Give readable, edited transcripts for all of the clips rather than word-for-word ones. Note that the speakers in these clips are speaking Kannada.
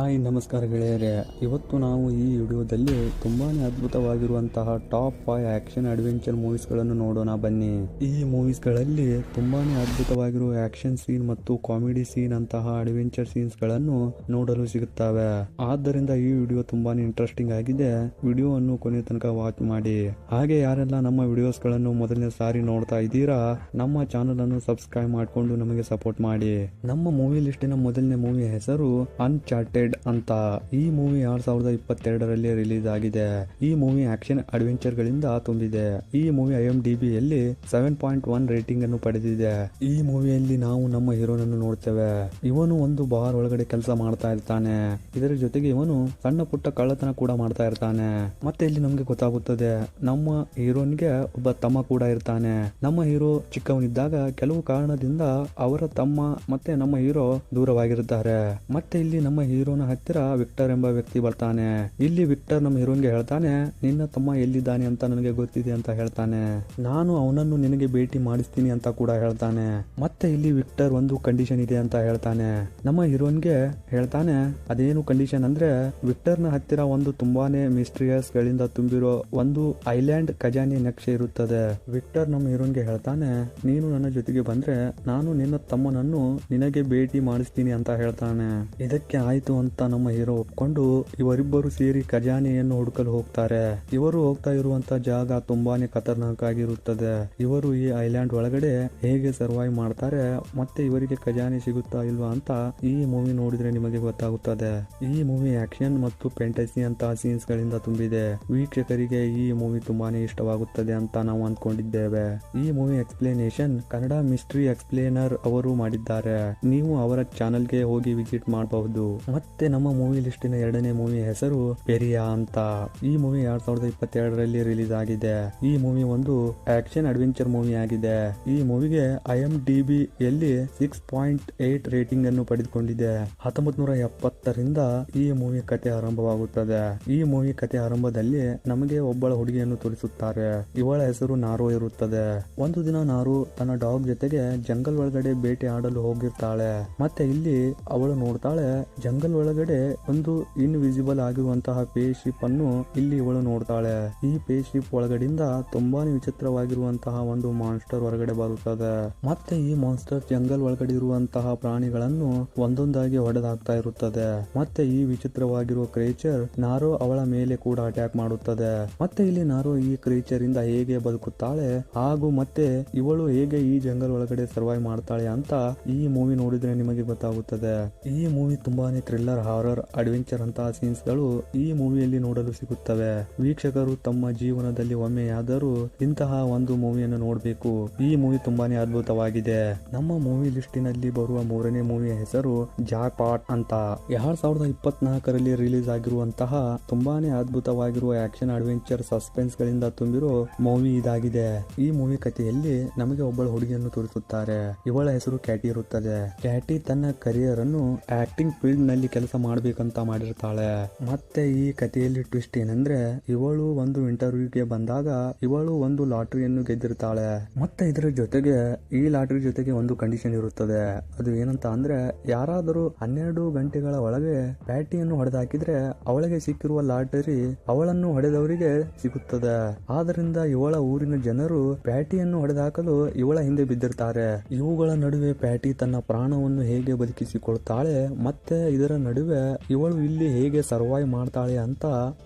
ಹಾಯ್ ನಮಸ್ಕಾರ ಗೆಳೆಯರೇ. ಇವತ್ತು ನಾವು ಈ ವಿಡಿಯೋದಲ್ಲಿ ತುಂಬಾ ಅದ್ಭುತವಾಗಿರುವಂತಹ ಟಾಪ್ 5 ಆಕ್ಷನ್ ಅಡ್ವೆಂಚರ್ ಮೂವೀಸ್ಗಳನ್ನು ನೋಡೋಣ ಬನ್ನಿ. ಈ ಮೂವೀಸ್ಗಳಲ್ಲಿ ತುಂಬಾನೇ ಅದ್ಭುತವಾಗಿರುವ ಆಕ್ಷನ್ ಸೀನ್ ಮತ್ತು ಕಾಮಿಡಿ ಸೀನ್ ಅಂತಹ ಅಡ್ವೆಂಚರ್ ಸೀನ್ಸ್ ಗಳನ್ನು ನೋಡಲು ಸಿಗುತ್ತವೆ. ಆದ್ದರಿಂದ ಈ ವಿಡಿಯೋ ತುಂಬಾನೇ ಇಂಟ್ರೆಸ್ಟಿಂಗ್ ಆಗಿದೆ. ವಿಡಿಯೋವನ್ನು ಕೊನೆ ತನಕ ವಾಚ್ ಮಾಡಿ. ಹಾಗೆ ಯಾರೆಲ್ಲ ನಮ್ಮ ವಿಡಿಯೋಸ್ ಗಳನ್ನು ಮೊದಲನೇ ಸಾರಿ ನೋಡ್ತಾ ಇದ್ದೀರಾ, ನಮ್ಮ ಚಾನಲ್ ಅನ್ನು ಸಬ್ಸ್ಕ್ರೈಬ್ ಮಾಡಿಕೊಂಡು ನಮಗೆ ಸಪೋರ್ಟ್ ಮಾಡಿ. ನಮ್ಮ ಮೂವಿ ಲಿಸ್ಟಿನ ಮೊದಲನೇ ಮೂವಿ ಹೆಸರು ಅನ್ಚಾರ್ಟೆಡ್ ಅಂತ. ಈ ಮೂವಿ 2022ರಲ್ಲಿ ರಿಲೀಸ್ ಆಗಿದೆ. ಈ ಮೂವಿ ಆಕ್ಷನ್ ಅಡ್ವೆಂಚರ್ ಗಳಿಂದ ತುಂಬಿದೆ. ಈ ಮೂವಿ IMDb ಯಲ್ಲಿ 7.1 ರೇಟಿಂಗ್ ಅನ್ನು ಪಡೆದಿದೆ. ಈ ಮೂವಿಯಲ್ಲಿ ನಾವು ನಮ್ಮ ಹೀರೋನನ್ನು ನೋಡ್ತೇವೆ. ಇವನು ಒಂದು ಬಾರ್ ಒಳಗಡೆ ಕೆಲಸ ಮಾಡ್ತಾ ಇರ್ತಾನೆ. ಇದರ ಜೊತೆಗೆ ಇವನು ಸಣ್ಣ ಪುಟ್ಟ ಕಳ್ಳತನ ಕೂಡ ಮಾಡ್ತಾ ಇರ್ತಾನೆ. ಮತ್ತೆ ಇಲ್ಲಿ ನಮ್ಗೆ ಗೊತ್ತಾಗುತ್ತದೆ ನಮ್ಮ ಹೀರೋನ್ಗೆ ಒಬ್ಬ ತಮ್ಮ ಕೂಡ ಇರ್ತಾನೆ. ನಮ್ಮ ಹೀರೋ ಚಿಕ್ಕವನಿದ್ದಾಗ ಕೆಲವು ಕಾರಣದಿಂದ ಅವರ ತಮ್ಮ ಮತ್ತೆ ನಮ್ಮ ಹೀರೋ ದೂರವಾಗಿರುತ್ತಾರೆ. ಮತ್ತೆ ಇಲ್ಲಿ ನಮ್ಮ ಹೀರೋನ ಹತ್ತಿರ ವಿಕ್ಟರ್ ಎಂಬ ವ್ಯಕ್ತಿ ಬರ್ತಾನೆ. ಇಲ್ಲಿ ವಿಕ್ಟರ್ ನಮ್ಮ ಹೀರೋನ್ಗೆ ಹೇಳ್ತಾನೆ, ನಿನ್ನ ತಮ್ಮ ಎಲ್ಲಿದ್ದಾನೆ ಅಂತ ನನಗೆ ಗೊತ್ತಿದೆ ಅಂತ ಹೇಳ್ತಾನೆ. ನಾನು ಅವನನ್ನು ನಿನಗೆ ಭೇಟಿ ಮಾಡಿಸ್ತೀನಿ ಅಂತ ಕೂಡ ಹೇಳ್ತಾನೆ. ಮತ್ತೆ ಇಲ್ಲಿ ವಿಕ್ಟರ್ ಒಂದು ಕಂಡೀಷನ್ ಇದೆ ಅಂತ ಹೇಳ್ತಾನೆ. ನಮ್ಮ ಹೀರೋನ್ಗೆ ಹೇಳ್ತಾನೆ, ಅದೇನು ಕಂಡೀಷನ್ ಅಂದ್ರೆ ವಿಕ್ಟರ್ನ ಹತ್ತಿರ ಒಂದು ತುಂಬಾನೇ ಮಿಸ್ಟ್ರಿಯಸ್ ಗಳಿಂದ ತುಂಬಿರೋ ಒಂದು ಐಲ್ಯಾಂಡ್ ಖಜಾನೆ ನಕ್ಷೆ ಇರುತ್ತದೆ. ವಿಕ್ಟರ್ ನಮ್ಮ ಹೀರೋನ್ಗೆ ಹೇಳ್ತಾನೆ, ನೀನು ನನ್ನ ಜೊತೆಗೆ ಬಂದ್ರೆ ನಾನು ನಿನ್ನ ತಮ್ಮನನ್ನು ನಿನಗೆ ಭೇಟಿ ಮಾಡಿಸ್ತೀನಿ ಅಂತ ಹೇಳ್ತಾನೆ. ಇದಕ್ಕೆ ಆಯ್ತು ಅಂತ ನಮ್ಮ ಹೀರೋ ಒಪ್ಕೊಂಡು ಇವರಿಬ್ಬರು ಸೇರಿ ಖಜಾನೆಯನ್ನು ಹುಡುಕಲು ಹೋಗ್ತಾರೆ. ಇವರು ಹೋಗ್ತಾ ಇರುವಂತ ಜಾಗ ತುಂಬಾನೇ ಖತರ್ನಾಕ್ ಆಗಿರುತ್ತದೆ. ಇವರು ಈ ಐಲ್ಯಾಂಡ್ ಒಳಗಡೆ ಹೇಗೆ ಸರ್ವೈವ್ ಮಾಡ್ತಾರೆ ಮತ್ತೆ ಇವರಿಗೆ ಖಜಾನೆ ಸಿಗುತ್ತಾ ಇಲ್ವಾ ಅಂತ ಈ ಮೂವಿ ನೋಡಿದ್ರೆ ನಿಮಗೆ ಗೊತ್ತಾಗುತ್ತದೆ. ಈ ಮೂವಿ ಆಕ್ಷನ್ ಮತ್ತು ಫ್ಯಾಂಟಸಿ ಅಂತ ಸೀನ್ಸ್ ಗಳಿಂದ ತುಂಬಿದೆ. ವೀಕ್ಷಕರಿಗೆ ಈ ಮೂವಿ ತುಂಬಾನೇ ಇಷ್ಟವಾಗುತ್ತದೆ ಅಂತ ನಾವು ಅಂದ್ಕೊಂಡಿದ್ದೇವೆ. ಈ ಮೂವಿ ಎಕ್ಸ್ಪ್ಲೇನೇಷನ್ ಕನ್ನಡ ಮಿಸ್ಟ್ರಿ ಎಕ್ಸ್ಪ್ಲೇನರ್ ಅವರು ಮಾಡಿದ್ದಾರೆ. ನೀವು ಅವರ ಚಾನೆಲ್ಗೆ ಹೋಗಿ ವಿಸಿಟ್ ಮಾಡಬಹುದು. ಮತ್ತೆ ನಮ್ಮ ಮೂವಿ ಲಿಸ್ಟಿನ ಎರಡನೇ ಮೂವಿ ಹೆಸರು ಪೆರಿಯಾ ಅಂತ. ಈ ಮೂವಿ 2022ರಲ್ಲಿ ರಿಲೀಸ್ ಆಗಿದೆ. ಈ ಮೂವಿ ಒಂದು ಆಕ್ಷನ್ ಅಡ್ವೆಂಚರ್ ಮೂವಿ ಆಗಿದೆ. ಈ ಮೂವಿಗೆ IMDb ಯಲ್ಲಿ 6.8 ರೇಟಿಂಗ್ ಅನ್ನು ಪಡೆದುಕೊಂಡಿದೆ. 1970ರಿಂದ ಈ ಮೂವಿ ಕತೆ ಆರಂಭವಾಗುತ್ತದೆ. ಈ ಮೂವಿ ಕತೆ ಆರಂಭದಲ್ಲಿ ನಮಗೆ ಒಬ್ಬಳ ಹುಡುಗಿಯನ್ನು ತೋರಿಸುತ್ತಾರೆ. ಇವಳ ಹೆಸರು ನಾರೋ ಇರುತ್ತದೆ. ಒಂದು ದಿನ ನಾರೋ ತನ್ನ ಡಾಗ್ ಜೊತೆಗೆ ಜಂಗಲ್ ಒಳಗಡೆ ಬೇಟೆ ಆಡಲು ಹೋಗಿರ್ತಾಳೆ. ಮತ್ತೆ ಇಲ್ಲಿ ಅವಳು ನೋಡ್ತಾಳೆ, ಜಂಗಲ್ ಒಳಗಡೆ ಒಂದು ಇನ್ವಿಸಿಬಲ್ ಆಗಿರುವಂತಹ ಪೇಸ್ ಶಿಪ್ ಅನ್ನು ಇಲ್ಲಿ ಇವಳು ನೋಡ್ತಾಳೆ. ಈ ಪೇಸ್ ಶಿಪ್ ಒಳಗಡೆಯಿಂದ ತುಂಬಾನೇ ವಿಚಿತ್ರವಾಗಿರುವಂತಹ ಒಂದು ಮಾನ್ಸ್ಟರ್ ಹೊರಗಡೆ ಬರುತ್ತದೆ. ಮತ್ತೆ ಈ ಮಾನ್ಸ್ಟರ್ ಜಂಗಲ್ ಒಳಗಡೆ ಇರುವಂತಹ ಪ್ರಾಣಿಗಳನ್ನು ಒಂದೊಂದಾಗಿ ಹೊಡೆದಾಕ್ತಾ ಇರುತ್ತದೆ. ಮತ್ತೆ ಈ ವಿಚಿತ್ರವಾಗಿರುವ ಕ್ರೇಚರ್ ನಾರೋ ಅವಳ ಮೇಲೆ ಕೂಡ ಅಟ್ಯಾಕ್ ಮಾಡುತ್ತದೆ. ಮತ್ತೆ ಇಲ್ಲಿ ನಾರೋ ಈ ಕ್ರೇಚರ್ ಇಂದ ಹೇಗೆ ಬದುಕುತ್ತಾಳೆ ಹಾಗೂ ಮತ್ತೆ ಇವಳು ಹೇಗೆ ಈ ಜಂಗಲ್ ಒಳಗಡೆ ಸರ್ವೈವ್ ಮಾಡ್ತಾಳೆ ಅಂತ ಈ ಮೂವಿ ನೋಡಿದ್ರೆ ನಿಮಗೆ ಗೊತ್ತಾಗುತ್ತದೆ. ಈ ಮೂವಿ ತುಂಬಾನೇ ಥ್ರಿಲ್ಲರ್, ಹಾರರ್, ಅಡ್ವೆಂಚರ್ ಅಂತಹ ಸೀನ್ಸ್ ಗಳು ಈ ಮೂವಿಯಲ್ಲಿ ನೋಡಲು ಸಿಗುತ್ತವೆ. ವೀಕ್ಷಕರು ತಮ್ಮ ಜೀವನದಲ್ಲಿ ಒಮ್ಮೆಯಾದರೂ ಇಂತಹ ಒಂದು ಮೂವಿಯನ್ನು ನೋಡಬೇಕು. ಈ ಮೂವಿ ತುಂಬಾನೇ ಅದ್ಭುತವಾಗಿದೆ. ನಮ್ಮ ಮೂವಿ ಲಿಸ್ಟಿನಲ್ಲಿ ಬರುವ ಮೂರನೇ ಮೂವಿಯ ಹೆಸರು ಜಾಕ್ ಪಾಟ್ ಅಂತ. 2024ರಲ್ಲಿ ರಿಲೀಸ್ ಆಗಿರುವಂತಹ ತುಂಬಾನೇ ಅದ್ಭುತವಾಗಿರುವ ಆಕ್ಷನ್ ಅಡ್ವೆಂಚರ್ ಸಸ್ಪೆನ್ಸ್ ಗಳಿಂದ ತುಂಬಿರೋ ಮೂವಿ ಇದಾಗಿದೆ. ಈ ಮೂವಿ ಕಥೆಯಲ್ಲಿ ನಮಗೆ ಒಬ್ಬಳ ಹುಡುಗಿಯನ್ನು ತೋರಿಸುತ್ತಾರೆ. ಇವಳ ಹೆಸರು ಕ್ಯಾಟಿ ಇರುತ್ತದೆ. ಕ್ಯಾಟಿ ತನ್ನ ಕರಿಯರ್ ಅನ್ನು ಆಕ್ಟಿಂಗ್ ಫೀಲ್ಡ್ ನಲ್ಲಿ ಕೆಲಸ ಮಾಡಬೇಕಂತ ಮಾಡಿರ್ತಾಳೆ. ಮತ್ತೆ ಈ ಕಥೆಯಲ್ಲಿ ಟ್ವಿಸ್ಟ್ ಏನಂದ್ರೆ ಇವಳು ಒಂದು ಇಂಟರ್ವ್ಯೂಗೆ ಬಂದಾಗ ಇವಳು ಒಂದು ಲಾಟರಿಯನ್ನು ಗೆದ್ದಿರ್ತಾಳೆ. ಮತ್ತೆ ಇದರ ಜೊತೆಗೆ ಈ ಲಾಟರಿ ಜೊತೆಗೆ ಒಂದು ಕಂಡೀಷನ್ ಇರುತ್ತದೆ. ಅದು ಏನಂತ ಅಂದ್ರೆ ಯಾರಾದರೂ 12 ಗಂಟೆಗಳ ಒಳಗೆ ಪ್ಯಾಟಿಯನ್ನು ಹೊಡೆದಾಕಿದ್ರೆ ಅವಳಿಗೆ ಸಿಕ್ಕಿರುವ ಲಾಟರಿ ಅವಳನ್ನು ಹೊಡೆದವರಿಗೆ ಸಿಗುತ್ತದೆ. ಆದ್ರಿಂದ ಇವಳ ಊರಿನ ಜನರು ಪ್ಯಾಟಿಯನ್ನು ಹೊಡೆದಾಕಲು ಇವಳ ಹಿಂದೆ ಬಿದ್ದಿರ್ತಾರೆ. ಇವುಗಳ ನಡುವೆ ಪ್ಯಾಟಿ ತನ್ನ ಪ್ರಾಣವನ್ನು ಹೇಗೆ ಬದುಕಿಸಿಕೊಳ್ತಾಳೆ ಮತ್ತೆ ಇದರ ನಡುವೆ ಇವಳು ಇಲ್ಲಿ ಹೇಗೆ ಸರ್ವೈವ್ ಮಾಡ್ತಾಳೆ ಅಂತ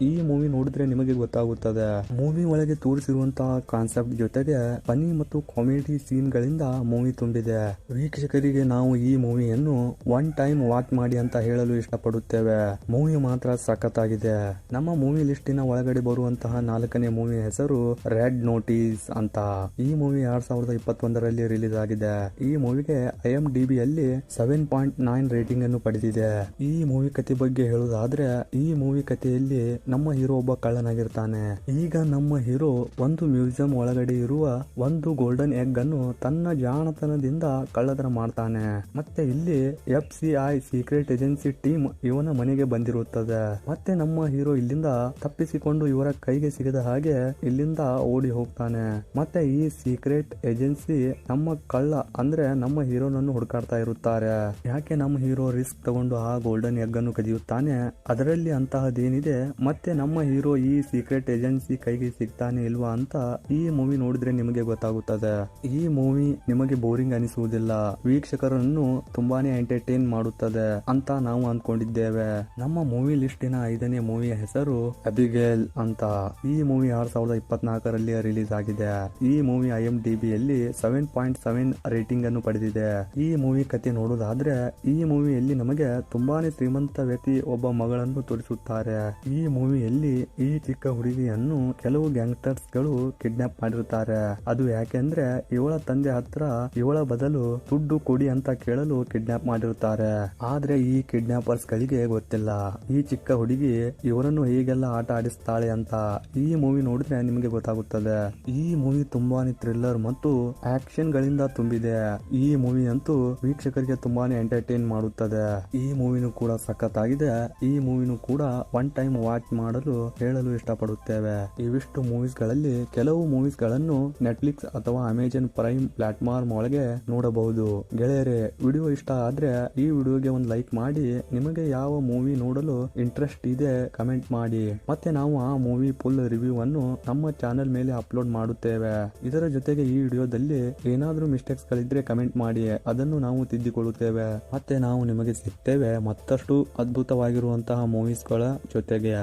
ಈ ಮೂವಿ ನೋಡಿದ್ರೆ ನಿಮಗೆ ಗೊತ್ತಾಗುತ್ತದೆ. ಮೂವಿ ಒಳಗೆ ತೋರಿಸಿರುವಂತಹ ಕಾನ್ಸೆಪ್ಟ್ ಜೊತೆಗೆ ಫನಿ ಮತ್ತು ಕಾಮಿಡಿ ಸೀನ್ ಗಳಿಂದ ಮೂವಿ ತುಂಬಿದೆ. ವೀಕ್ಷಕರಿಗೆ ನಾವು ಈ ಮೂವಿಯನ್ನು ಒನ್ ಟೈಮ್ ವಾಚ್ ಮಾಡಿ ಅಂತ ಹೇಳಲು ಇಷ್ಟಪಡುತ್ತೇವೆ. ಮೂವಿ ಮಾತ್ರ ಸಖತ್ತಾಗಿದೆ. ನಮ್ಮ ಮೂವಿ ಲಿಸ್ಟಿನ ಒಳಗಡೆ ಬರುವಂತಹ ನಾಲ್ಕನೇ ಮೂವಿ ಹೆಸರು ರೆಡ್ ನೋಟಿಸ್ ಅಂತ. ಈ ಮೂವಿ 2021ರಲ್ಲಿ ರಿಲೀಸ್ ಆಗಿದೆ. ಈ ಮೂವಿಗೆ IMDb ಯಲ್ಲಿ 7.9 ರೇಟಿಂಗ್ ಅನ್ನು ಪಡೆದಿದೆ. ಈ ಮೂವಿ ಕತೆ ಬಗ್ಗೆ ಹೇಳುವುದಾದ್ರೆ ಈ ಮೂವಿ ಕಥೆಯಲ್ಲಿ ನಮ್ಮ ಹೀರೋ ಒಬ್ಬ ಕಳ್ಳನಾಗಿರ್ತಾನೆ. ಈಗ ನಮ್ಮ ಹೀರೋ ಒಂದು ಮ್ಯೂಸಿಯಂ ಒಳಗಡೆ ಇರುವ ಒಂದು ಗೋಲ್ಡನ್ ಎಗ್ ಅನ್ನು ತನ್ನ ಜಾಣತನದಿಂದ ಕಳ್ಳತನ ಮಾಡ್ತಾನೆ. ಮತ್ತೆ ಇಲ್ಲಿ FBI ಸೀಕ್ರೆಟ್ ಏಜೆನ್ಸಿ ಟೀಮ್ ಇವನ ಮನೆಗೆ ಬಂದಿರುತ್ತದೆ. ಮತ್ತೆ ನಮ್ಮ ಹೀರೋ ಇಲ್ಲಿಂದ ತಪ್ಪಿಸಿಕೊಂಡು ಇವರ ಕೈಗೆ ಸಿಗದ ಹಾಗೆ ಇಲ್ಲಿಂದ ಓಡಿ ಹೋಗ್ತಾನೆ. ಮತ್ತೆ ಈ ಸೀಕ್ರೆಟ್ ಏಜೆನ್ಸಿ ನಮ್ಮ ಕಳ್ಳ ಅಂದ್ರೆ ನಮ್ಮ ಹೀರೋನನ್ನು ಹುಡುಕಾಡ್ತಾ ಇರುತ್ತಾರೆ. ಯಾಕೆ ನಮ್ಮ ಹೀರೋ ರಿಸ್ಕ್ ತಗೊಂಡು ಆ ಗೋಲ್ಡನ್ ಗೋಲ್ಡನ್ ಎಗ್ ಅನ್ನು ಕದಿಯುತ್ತಾನೆ. ಅದರಲ್ಲಿ ಅಂತಹದೇನಿದೆ, ಮತ್ತೆ ನಮ್ಮ ಹೀರೋ ಈ ಸೀಕ್ರೆಟ್ ಏಜೆನ್ಸಿ ಕೈಗೆ ಸಿಗ್ತಾನೆ ಇಲ್ವಾ ಅಂತ ಈ ಮೂವಿ ನೋಡಿದ್ರೆ ನಿಮಗೆ ಗೊತ್ತಾಗುತ್ತದೆ. ಈ ಮೂವಿ ನಿಮಗೆ ಬೋರಿಂಗ್ ಅನಿಸುವುದಿಲ್ಲ, ವೀಕ್ಷಕರನ್ನು ತುಂಬಾನೇ ಎಂಟರ್ಟೈನ್ ಮಾಡುತ್ತದೆ ಅಂತ ನಾವು ಅಂದ್ಕೊಂಡಿದ್ದೇವೆ. ನಮ್ಮ ಮೂವಿ ಲಿಸ್ಟಿನ 5ನೇ ಮೂವಿಯ ಹೆಸರು ಅಬಿಗೇಲ್ ಅಂತ. ಈ ಮೂವಿ 2024ರಲ್ಲಿ ರಿಲೀಸ್ ಆಗಿದೆ. ಈ ಮೂವಿ IMDbಯಲ್ಲಿ 7.7 ರೇಟಿಂಗ್ ಅನ್ನು ಪಡೆದಿದೆ. ಈ ಮೂವಿ ಕತೆ ನೋಡುವುದಾದ್ರೆ ಈ ಮೂವಿಯಲ್ಲಿ ನಮಗೆ ತುಂಬಾನೇ ಶ್ರೀಮಂತ ವ್ಯಕ್ತಿ ಒಬ್ಬ ಮಗಳನ್ನು ತೋರಿಸುತ್ತಾರೆ. ಈ ಮೂವಿಯಲ್ಲಿ ಈ ಚಿಕ್ಕ ಹುಡುಗಿಯನ್ನು ಕೆಲವು ಗ್ಯಾಂಗ್ಸ್ಟರ್ಸ್ ಗಳು ಕಿಡ್ನಾಪ್ ಮಾಡಿರುತ್ತಾರೆ. ಅದು ಯಾಕೆಂದ್ರೆ ಇವಳ ತಂದೆ ಹತ್ರ ಇವಳ ಬದಲು ದುಡ್ಡು ಕೊಡಿ ಅಂತ ಕೇಳಲು ಕಿಡ್ನಾಪ್ ಮಾಡಿರುತ್ತಾರೆ. ಆದ್ರೆ ಈ ಕಿಡ್ನಾಪರ್ಸ್ ಗಳಿಗೆ ಗೊತ್ತಿಲ್ಲ ಈ ಚಿಕ್ಕ ಹುಡುಗಿ ಇವರನ್ನು ಹೇಗೆಲ್ಲ ಆಟ ಆಡಿಸ್ತಾಳೆ ಅಂತ. ಈ ಮೂವಿ ನೋಡಿದ್ರೆ ನಿಮಗೆ ಗೊತ್ತಾಗುತ್ತದೆ. ಈ ಮೂವಿ ತುಂಬಾನೇ ಥ್ರಿಲ್ಲರ್ ಮತ್ತು ಆಕ್ಷನ್ ಗಳಿಂದ ತುಂಬಿದೆ. ಈ ಮೂವಿ ಅಂತೂ ವೀಕ್ಷಕರಿಗೆ ತುಂಬಾನೇ ಎಂಟರ್ಟೈನ್ ಮಾಡುತ್ತದೆ. ಈ ಮೂವಿನೂ ಕೂಡ ಸಖತ್ತಾಗಿದೆ. ಈ ಮೂವಿನೂ ಕೂಡ ಒನ್ ಟೈಮ್ ವಾಚ್ ಮಾಡಲು ಹೇಳಲು ಇಷ್ಟಪಡುತ್ತೇವೆ. ಇವಿಷ್ಟು ಮೂವೀಸ್ ಗಳಲ್ಲಿ ಕೆಲವು ಮೂವೀಸ್ ಗಳನ್ನು ನೆಟ್ಫ್ಲಿಕ್ಸ್ ಅಥವಾ ಅಮೆಜಾನ್ ಪ್ರೈಮ್ ಪ್ಲಾಟ್ಫಾರ್ಮ್ ಒಳಗೆ ನೋಡಬಹುದು. ಗೆಳೆಯರೇ, ವಿಡಿಯೋ ಇಷ್ಟ ಆದ್ರೆ ಈ ವಿಡಿಯೋಗೆ ಒಂದು ಲೈಕ್ ಮಾಡಿ. ನಿಮಗೆ ಯಾವ ಮೂವಿ ನೋಡಲು ಇಂಟ್ರೆಸ್ಟ್ ಇದೆ ಕಮೆಂಟ್ ಮಾಡಿ. ಮತ್ತೆ ನಾವು ಆ ಮೂವಿ ಫುಲ್ ರಿವ್ಯೂ ಅನ್ನು ನಮ್ಮ ಚಾನೆಲ್ ಮೇಲೆ ಅಪ್ಲೋಡ್ ಮಾಡುತ್ತೇವೆ. ಇದರ ಜೊತೆಗೆ ಈ ವಿಡಿಯೋದಲ್ಲಿ ಏನಾದ್ರೂ ಮಿಸ್ಟೇಕ್ಸ್ ಗಳಿದ್ರೆ ಕಮೆಂಟ್ ಮಾಡಿ, ಅದನ್ನು ನಾವು ತಿದ್ದಿಕೊಳ್ಳುತ್ತೇವೆ. ಮತ್ತೆ ನಾವು ನಿಮಗೆ ಸಿಗ್ತೇವೆ ಮತ್ತಷ್ಟು ಅದ್ಭುತವಾಗಿರುವಂತಹ ಮೂವೀಸ್ ಗಳ ಜೊತೆಗೆ.